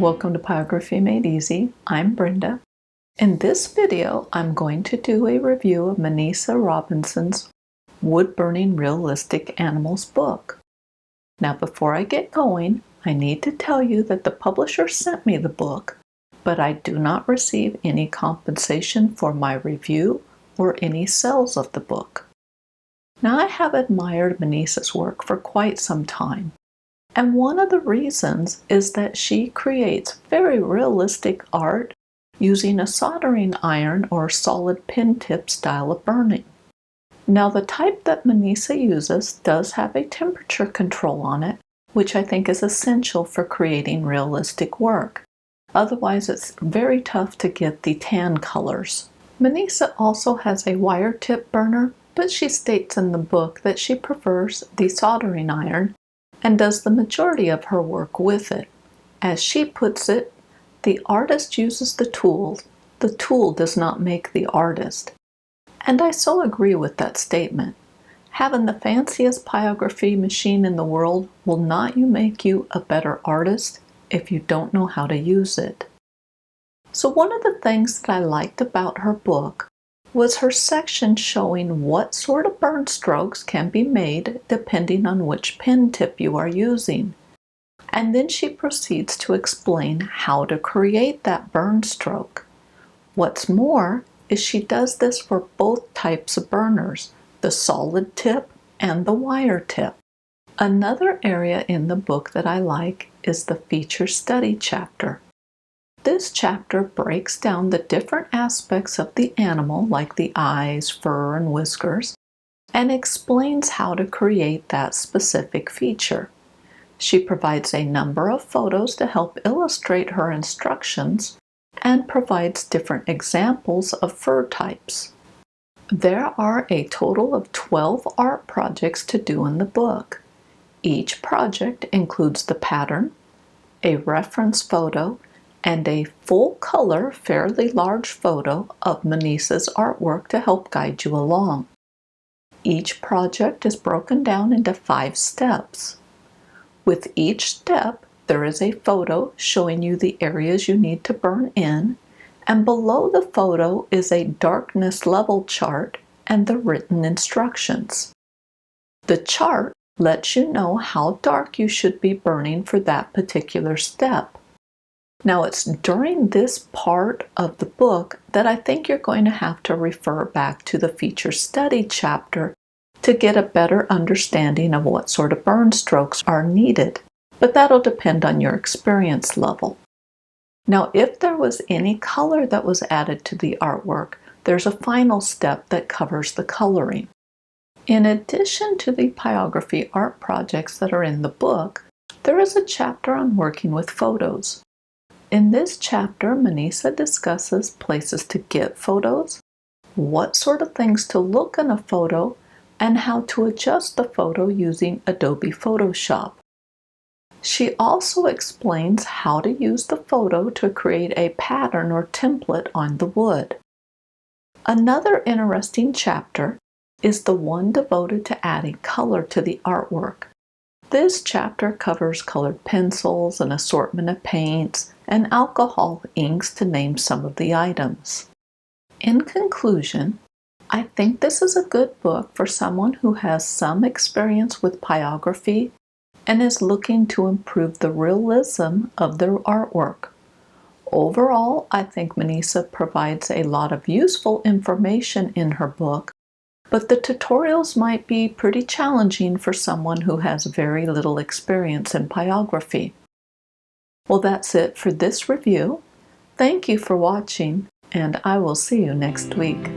Welcome to Pyrography Made Easy. I'm Brenda. In this video, I'm going to do a review of Minisa Robinson's Woodburning Realistic Animals book. Now, before I get going, I need to tell you that the publisher sent me the book, but I do not receive any compensation for my review or any sales of the book. Now, I have admired Minisa's work for quite some time. And one of the reasons is that she creates very realistic art using a soldering iron or solid pin tip style of burning. Now, the type that Minisa uses does have a temperature control on it, which I think is essential for creating realistic work. Otherwise, it's very tough to get the tan colors. Minisa also has a wire tip burner, but she states in the book that she prefers the soldering iron and does the majority of her work with it. As she puts it, the artist uses the tool does not make the artist. And I so agree with that statement. Having the fanciest pyrography machine in the world will not make you a better artist if you don't know how to use it. So one of the things that I liked about her book was her section showing what sort of burn strokes can be made depending on which pen tip you are using. And then she proceeds to explain how to create that burn stroke. What's more is she does this for both types of burners, the solid tip and the wire tip. Another area in the book that I like is the feature study chapter. This chapter breaks down the different aspects of the animal, like the eyes, fur, and whiskers, and explains how to create that specific feature. She provides a number of photos to help illustrate her instructions and provides different examples of fur types. There are a total of 12 art projects to do in the book. Each project includes the pattern, a reference photo, and a full-color, fairly large photo of Minisa's artwork to help guide you along. Each project is broken down into 5 steps. With each step, there is a photo showing you the areas you need to burn in, and below the photo is a darkness level chart and the written instructions. The chart lets you know how dark you should be burning for that particular step. Now, it's during this part of the book that I think you're going to have to refer back to the feature study chapter to get a better understanding of what sort of burn strokes are needed, but that'll depend on your experience level. Now, if there was any color that was added to the artwork, there's a final step that covers the coloring. In addition to the pyrography art projects that are in the book, there is a chapter on working with photos. In this chapter, Minisa discusses places to get photos, what sort of things to look in a photo, and how to adjust the photo using Adobe Photoshop. She also explains how to use the photo to create a pattern or template on the wood. Another interesting chapter is the one devoted to adding color to the artwork. This chapter covers colored pencils, an assortment of paints, and alcohol inks to name some of the items. In conclusion, I think this is a good book for someone who has some experience with pyrography and is looking to improve the realism of their artwork. Overall, I think Minisa provides a lot of useful information in her book, but the tutorials might be pretty challenging for someone who has very little experience in pyrography. Well, that's it for this review. Thank you for watching, and I will see you next week.